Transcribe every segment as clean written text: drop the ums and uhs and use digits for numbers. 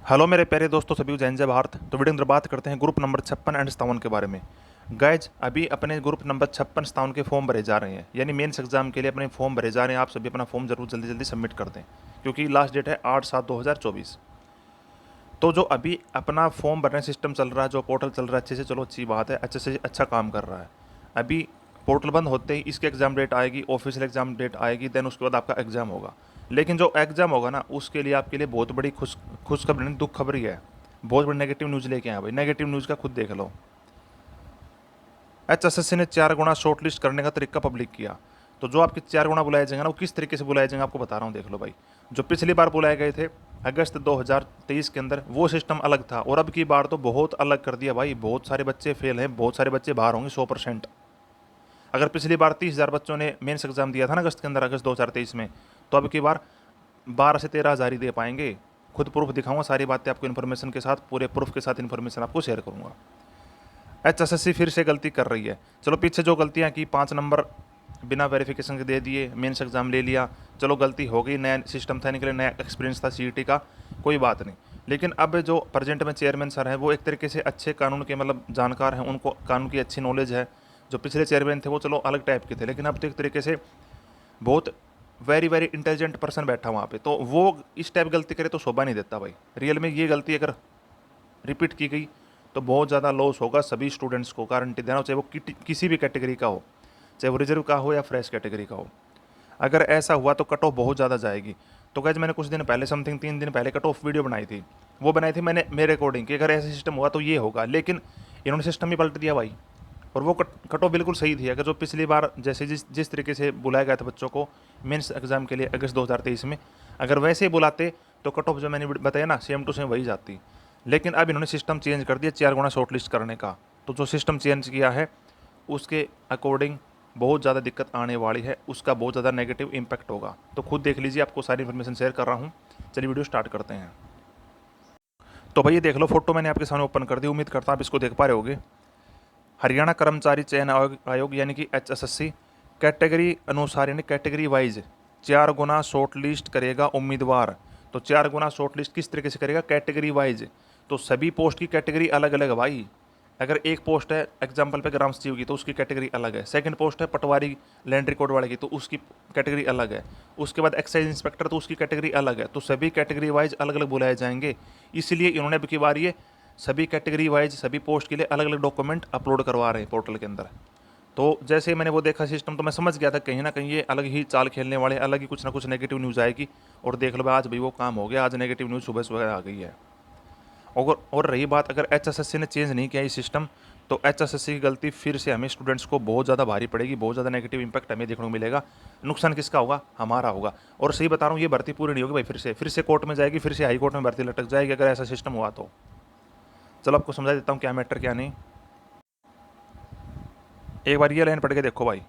Hello मेरे प्यारे दोस्तों, सभी को जय हिंद जय भारत। तो वीडियो अंदर बात करते हैं ग्रुप नंबर 56 एंड 57 के बारे में। गाइज अभी अपने ग्रुप नंबर 56 57 के फॉर्म भरे जा रहे हैं, यानी मेंस एग्जाम के लिए अपने फॉर्म भरे जा रहे हैं। आप सभी अपना फॉर्म जरूर जल्दी जल्दी सबमिट कर दें, क्योंकि लास्ट डेट है 8/7/2024। तो जो अभी अपना फॉर्म भरने सिस्टम चल रहा है, जो पोर्टल चल रहा है अच्छे से, चलो अच्छी बात है, अच्छे से अच्छा काम कर रहा है। अभी पोर्टल बंद होते ही इसकी एग्ज़ाम डेट आएगी, ऑफिशियल एग्ज़ाम डेट आएगी, देन उसके बाद आपका एग्ज़ाम होगा। लेकिन जो एग्ज़ाम होगा ना, उसके लिए आपके लिए बहुत बड़ी खुशखबरी नहीं, दुख खबरी है। बहुत बड़ी नेगेटिव न्यूज़ लेके आए भाई। नेगेटिव न्यूज़ का खुद देख लो। HSSC ने 4 गुना शॉर्ट लिस्ट करने का तरीका पब्लिक किया। तो जो आपके 4 गुना बुलाए जाएंगे ना, वो किस तरीके से बुलाए जाएंगे आपको बता रहा हूँ, देख लो भाई। जो पिछली बार बुलाए गए थे अगस्त 2023 के अंदर, वो सिस्टम अलग था, और अब की बार तो बहुत अलग कर दिया भाई। बहुत सारे बच्चे फेल हैं, बहुत सारे बच्चे बाहर होंगे 100%। अगर पिछली बार 30,000 बच्चों ने मेंस एग्जाम दिया था ना अगस्त के अंदर, अगस्त 2023 में, तो अब की बार 12 से 13,000 ही दे पाएंगे। खुद प्रूफ दिखाऊंगा, सारी बातें आपको इन्फॉर्मेशन के साथ, पूरे प्रूफ के साथ इन्फॉर्मेशन आपको शेयर करूंगा। HSSC फिर से गलती कर रही है। चलो पीछे जो गलतियां की, 5 नंबर बिना वेरिफिकेशन के दे दिए, मेंस एग्जाम ले लिया, चलो गलती हो गई, नया सिस्टम था, इनके लिए नया एक्सपीरियंस था CET का, कोई बात नहीं। लेकिन अब जो प्रेजेंट में चेयरमैन सर हैं, वो एक तरीके से अच्छे कानून के मतलब जानकार हैं, उनको कानून की अच्छी नॉलेज है। जो पिछले चेयरमैन थे वो चलो अलग टाइप के थे, लेकिन अब तो एक तरीके से बहुत वेरी वेरी इंटेलिजेंट पर्सन बैठा वहाँ पे, तो वो इस टाइप गलती करे तो शोभा नहीं देता भाई। रियल में ये गलती अगर रिपीट की गई तो बहुत ज़्यादा लॉस होगा सभी स्टूडेंट्स को, गारंटी देना, चाहे वो किसी भी कैटेगरी का हो, चाहे वो रिजर्व का हो या फ्रेश कैटेगरी का हो। अगर ऐसा हुआ तो कट ऑफ बहुत ज़्यादा जाएगी। तो गैज मैंने कुछ दिन पहले, समथिंग 3 दिन पहले, कट ऑफ वीडियो बनाई थी। वो बनाई थी मैंने मेरे अकॉर्डिंग कि अगर ऐसा सिस्टम हुआ तो ये होगा, लेकिन इन्होंने सिस्टम ही पलट दिया भाई। और वो कट ऑफ बिल्कुल सही थी। अगर जो पिछली बार जैसे जिस जिस तरीके से बुलाया गया था बच्चों को मेंस एग्जाम के लिए अगस्त 2023 में, अगर वैसे ही बुलाते तो कट ऑफ जो मैंने बताया ना, सेम टू सेम वही जाती। लेकिन अब इन्होंने सिस्टम चेंज कर दिया 4 गुना शॉर्ट लिस्ट करने का। तो जो सिस्टम चेंज किया है उसके अकॉर्डिंग बहुत ज़्यादा दिक्कत आने वाली है, उसका बहुत ज़्यादा नेगेटिव इम्पैक्ट होगा। तो खुद देख लीजिए, आपको सारी इन्फॉर्मेशन शेयर कर रहा हूँ। चलिए वीडियो स्टार्ट करते हैं। तो भाई ये देख लो, फोटो मैंने आपके सामने ओपन कर दी, उम्मीद करता हूँ आप इसको देख पा रहे होगे। हरियाणा कर्मचारी चयन आयोग यानी कि HSSC कैटेगरी अनुसार यानी कैटेगरी वाइज 4 गुना शॉर्ट लिस्ट करेगा उम्मीदवार। तो 4 गुना शॉर्ट लिस्ट किस तरीके से करेगा? Category wise. तो सभी पोस्ट की कैटेगरी अलग अलग है भाई। अगर एक पोस्ट है एग्जाम्पल पे ग्राम सचिव की, तो उसकी कैटेगरी अलग है। सेकंड पोस्ट है पटवारी लैंड रिकॉर्ड वाले की, तो उसकी कैटेगरी अलग है। उसके बाद एक्साइज इंस्पेक्टर, तो उसकी कैटेगरी अलग है। तो सभी कैटेगरी वाइज अलग अलग बुलाए जाएंगे। इसलिए इन्होंने अब की बार ये सभी कैटेगरी वाइज सभी पोस्ट के लिए अलग अलग डॉक्यूमेंट अपलोड करवा रहे हैं पोर्टल के अंदर। तो जैसे ही मैंने वो देखा सिस्टम, तो मैं समझ गया था कहीं ना कहीं ये अलग ही चाल खेलने वाले, अलग ही कुछ ना कुछ नेगेटिव न्यूज़ आएगी। और देख लो भाई, आज भाई वो काम हो गया, आज नेगेटिव न्यूज़ सुबह सुबह आ गई है। और रही बात, अगर HSSC ने चेंज नहीं किया ये सिस्टम, तो HSSC की गलती फिर से हमें स्टूडेंट्स को बहुत ज़्यादा भारी पड़ेगी, बहुत ज़्यादा नेगेटिव इंपैक्ट हमें देखने को मिलेगा। नुकसान किसका होगा? हमारा होगा। और सही बता रहा हूँ, ये भर्ती पूरी नहीं होगी भाई, फिर से कोर्ट में जाएगी, फिर से हाई कोर्ट में भर्ती लटक जाएगी अगर ऐसा सिस्टम हुआ तो। चलो आपको समझा देता हूँ क्या मैटर क्या नहीं। एक बार ये लाइन पढ़ के देखो भाई।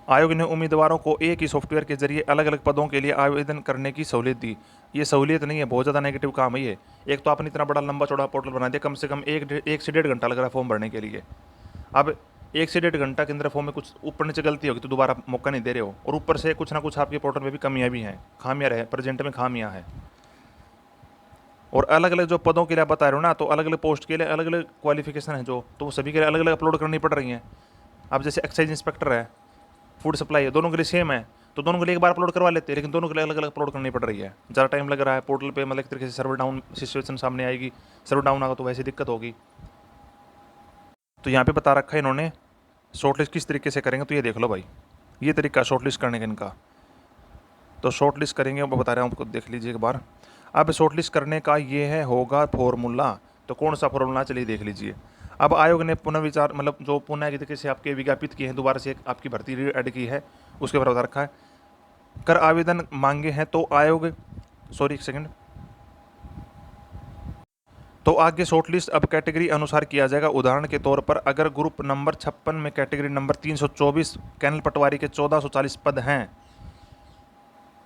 आयोग ने उम्मीदवारों को एक ही सॉफ्टवेयर के जरिए अलग अलग पदों के लिए आवेदन करने की सहूलियत दी। ये सहूलियत नहीं है, बहुत ज़्यादा नेगेटिव काम है ये। एक तो आपने इतना बड़ा लंबा चौड़ा पोर्टल बना दिया, कम से कम एक से 1.5 घंटा लग रहा है फॉर्म भरने के लिए। अब 1 से 1.5 घंटा के अंदर फॉर्म में कुछ ऊपर नीचे गलती होगी तो दोबारा मौका नहीं दे रहे हो, और ऊपर से कुछ ना कुछ आपके पोर्टल में भी कमियाँ भी हैं, खामियाँ रहे, प्रेजेंट में खामियाँ हैं। और अलग अलग जो पदों के लिए आप बता रहे हो ना, तो अलग अलग पोस्ट के लिए अलग अलग क्वालिफिकेशन है जो, तो वो सभी के लिए अलग अलग अपलोड करनी पड़ रही हैं। अब जैसे एक्साइज इंस्पेक्टर है, फूड सप्लाई है, दोनों के लिए सेम है, तो दोनों के लिए एक बार अपलोड करवा लेते हैं, लेकिन दोनों के लिए अलग अलग अपलोड करनी पड़ रही है। ज़्यादा टाइम लग रहा है पोर्टल पे, मतलब एक तरीके से सर्वर डाउन सिचुएशन सामने आएगी। सर्वर डाउन आगा तो वैसे दिक्कत होगी। तो यहाँ पे बता रखा है इन्होंने शॉर्टलिस्ट किस तरीके से करेंगे। तो ये देख लो भाई, ये तरीका शॉर्टलिस्ट करने का इनका। तो शॉर्टलिस्ट करेंगे, वो बता रहा हूँ आपको, देख लीजिए एक बार। अब शॉर्टलिस्ट करने का ये है होगा फॉर्मूला। तो कौन सा फॉर्मूला, चलिए देख लीजिए। अब आयोग ने पुनर्विचार, मतलब जो पुनः तरीके से आपके विज्ञापित किए हैं, दोबारा से आपकी भर्ती ऐड की है, उसके ऊपर बता रखा है कर आवेदन मांगे हैं तो आयोग, सॉरी एक सेकंड, तो आगे शॉर्टलिस्ट अब कैटेगरी अनुसार किया जाएगा। उदाहरण के तौर पर अगर ग्रुप नंबर 56 में कैटेगरी नंबर 324 कैनल पटवारी के 1440 पद हैं,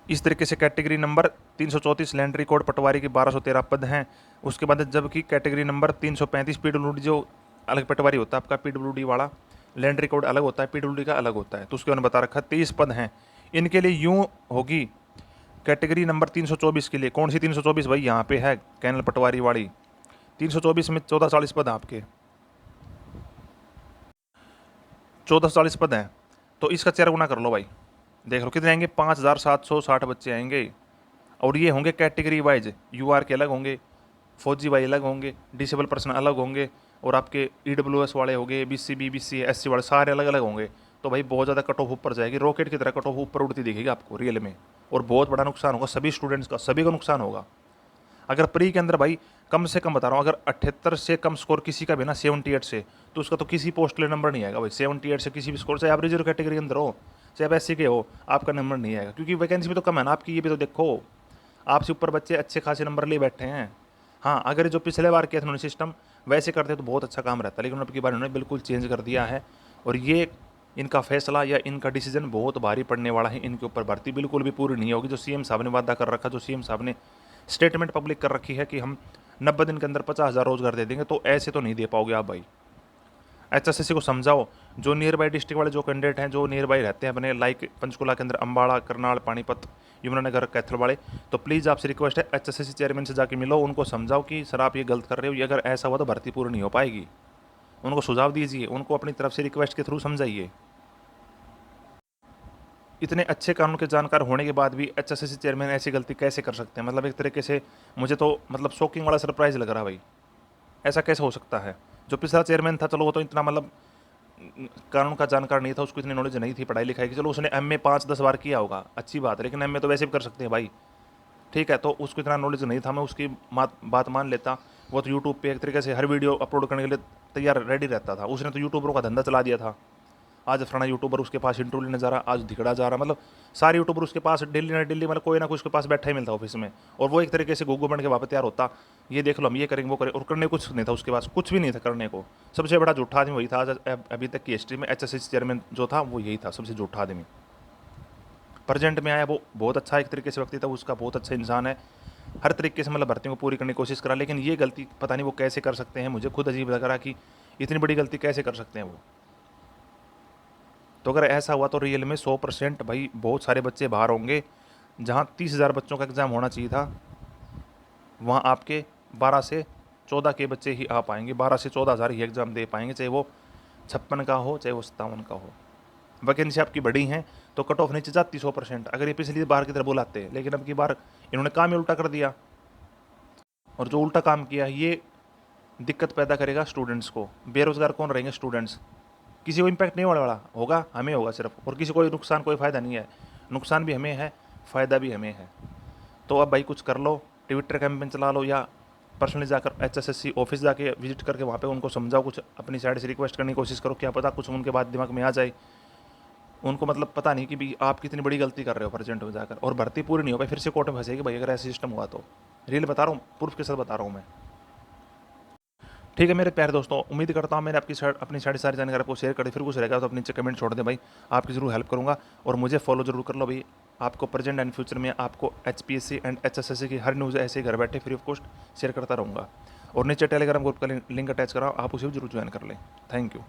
इस तरीके से कैटेगरी नंबर 334 लैंड रिकॉर्ड पटवारी के 1213 पद हैं। उसके बाद जबकि कैटेगरी नंबर 335 PWD, जो अलग पटवारी होता है आपका, PWD वाला लैंड रिकॉर्ड अलग होता है, PWD का अलग होता है, तो उसके उन्होंने बता रखा 23 पद हैं। इनके लिए यूँ होगी कैटेगरी नंबर 324 के लिए, कौन सी 324 भाई, यहाँ पे है कैनल पटवारी वाली 324 में 1440 पद हैं आपके, 1440 पद हैं। तो इसका 4 गुना कर लो भाई, देख लो कितने आएंगे, 5760 बच्चे आएंगे। और ये होंगे कैटेगरी वाइज, यूआर के अलग होंगे, फौजी भाई अलग होंगे, डिसेबल पर्सन अलग होंगे, और आपके ईडब्ल्यूएस वाले होंगे, बीसी बीबीसी एससी वाले सारे अलग अलग होंगे। तो भाई बहुत ज़्यादा कट ऑफ ऊपर जाएगी, रॉकेट की तरह कट ऑफ ऊपर उड़ती दिखेगी आपको रियल में, और बहुत बड़ा नुकसान होगा सभी स्टूडेंट्स का, सभी को नुकसान होगा। अगर प्री के अंदर भाई कम से कम बता रहा हूँ, अगर 78 से कम स्कोर किसी का भी ना 78 से, तो उसका तो किसी पोस्ट के लिए नंबर नहीं आएगा भाई। 78 से किसी भी स्कोर, चाहे आप रिजर्व कैटेगरी के अंदर हो, चाहे आप एससी के हो, आपका नंबर नहीं आएगा, क्योंकि वैकेंसी भी तो कम है ना आपकी। ये भी तो देखो, आपसे ऊपर बच्चे अच्छे खासे नंबर लिए बैठे हैं। हाँ, अगर जो पिछले बार किया था उन्होंने सिस्टम वैसे करते तो बहुत अच्छा काम रहता, लेकिन अब की बार उन्होंने बिल्कुल चेंज कर दिया है। और ये इनका फैसला या इनका डिसीजन बहुत भारी पड़ने वाला है इनके ऊपर। भर्ती बिल्कुल भी पूरी नहीं होगी, जो सीएम साहब ने वादा कर रखा, जो सीएम साहब ने स्टेटमेंट पब्लिक कर रखी है कि हम 90 दिन के अंदर 50,000 रोजगार दे देंगे, तो ऐसे तो नहीं दे पाओगे आप भाई। एचएसएससी को समझाओ, जो नियर बाई डिस्ट्रिक्ट वाले जो कैंडिडेट हैं, जो नियर बाई रहते हैं अपने, लाइक पंचकुला के अंदर अम्बाड़ा, करनाल, पानीपत, यमुनानगर, कैथल वाले, तो प्लीज़ आपसे रिक्वेस्ट है एचएसएससी चेयरमैन से जाके मिलो, उनको समझाओ कि सर आप ये गलत कर रहे हो, ये अगर ऐसा हुआ तो भर्ती पूरी नहीं हो पाएगी। उनको सुझाव दीजिए, उनको अपनी तरफ से रिक्वेस्ट के थ्रू समझाइए। इतने अच्छे कानून के जानकार होने के बाद भी एचएसएससी चेयरमैन ऐसी गलती कैसे कर सकते हैं? मतलब एक तरीके से मुझे तो मतलब शॉकिंग वाला सरप्राइज लग रहा भाई, ऐसा कैसे हो सकता है? जो पिछला चेयरमैन था, चलो वो तो इतना मतलब कानून का जानकार नहीं था, उसको इतनी नॉलेज नहीं थी पढ़ाई लिखाई की, चलो उसने एमए 5-10 बार किया होगा, अच्छी बात है, लेकिन एमए तो वैसे भी कर सकते हैं भाई, ठीक है। तो उसको इतना नॉलेज नहीं था, मैं उसकी बात मान लेता। वो तो यूट्यूब पे एक तरीके से हर वीडियो अपलोड करने के लिए तैयार रेडी रहता था, उसने तो यूट्यूबरों का धंधा चला दिया था। आज फलाना यूट्यूबर उसके पास इंटरव्यू लेने जा रहा, आज धिकड़ा जा रहा, मतलब सारे यूट्यूबर उसके पास डेली ना डेली, मतलब कोई ना कोई उसके पास बैठा ही मिलता ऑफिस में, और वो एक तरीके से गुग्गू बन के वापस तैयार होता, ये देख लो हम ये करेंगे वो करें, और करने कुछ नहीं था उसके पास, कुछ भी नहीं था करने को। सबसे बड़ा झूठा आदमी वही था आज अभी तक की हिस्ट्री में, एचएसएससी चेयरमैन जो था वो यही था, सबसे झूठा आदमी। प्रेजेंट में आया वो बहुत अच्छा एक तरीके से व्यक्ति था, उसका बहुत अच्छा इंसान है, हर तरीके से मतलब भर्तियों को पूरी करने की कोशिश करा, लेकिन ये गलती पता नहीं वो कैसे कर सकते हैं, मुझे खुद अजीब लग रहा कि इतनी बड़ी गलती कैसे कर सकते हैं वो। तो अगर ऐसा हुआ तो रियल में 100% भाई बहुत सारे बच्चे बाहर होंगे। जहाँ 30,000 बच्चों का एग्ज़ाम होना चाहिए था, वहाँ आपके 12 से 14 के बच्चे ही आ पाएंगे, 12 से 14,000 ही एग्ज़ाम दे पाएंगे, चाहे वो 56 का हो चाहे वो 57 का हो। वैकेंसी आपकी बड़ी हैं तो कट ऑफ नीचे जाती 100%, अगर ये पिछली बार की तरह बुलाते हैं, लेकिन अब की बार इन्होंने काम ही उल्टा कर दिया, और जो उल्टा काम किया ये दिक्कत पैदा करेगा स्टूडेंट्स को। बेरोज़गार कौन रहेंगे? स्टूडेंट्स। किसी को इम्पैक्ट नहीं होने वाला, होगा हमें होगा सिर्फ, और किसी को नुकसान कोई फ़ायदा नहीं है। नुकसान भी हमें है, फ़ायदा भी हमें है। तो अब भाई कुछ कर लो, ट्विटर कैंपेन चला लो, या पर्सनली जाकर एचएसएससी ऑफिस जाके विजिट करके वहाँ पे उनको समझाओ, कुछ अपनी साइड से रिक्वेस्ट करने की कोशिश करो, क्या पता कुछ उनके बाद दिमाग में आ जाए। उनको मतलब पता नहीं कि भाई आप कितनी बड़ी गलती कर रहे हो प्रेजेंट में जाकर, और भर्ती पूरी नहीं हो पाई, फिर से कोर्ट में फंसेगी भाई अगर ऐसा सिस्टम हुआ तो। रियल बता रहा हूँ, प्रूफ के साथ बता रहा हूँ मैं। ठीक है मेरे प्यारे दोस्तों, उम्मीद करता हूँ मैंने अपनी सारी जानकारी आपको शेयर कर दी। फिर कुछ रहेगा तो अपने नीचे कमेंट छोड़ दें भाई, आपकी ज़रूर हेल्प करूँगा। और मुझे फॉलो जरूर कर लो भाई, आपको प्रेजेंट एंड फ्यूचर में आपको एचपीएससी एंड एचएसएससी की हर न्यूज़ ऐसे ही घर बैठे फ्री ऑफ कॉस्ट शेयर करता रहूँगा। और नीचे टेलीग्राम ग्रुप का लिंक अटैच करा, आप उसे भी जरूर ज्वाइन कर लें। Thank you.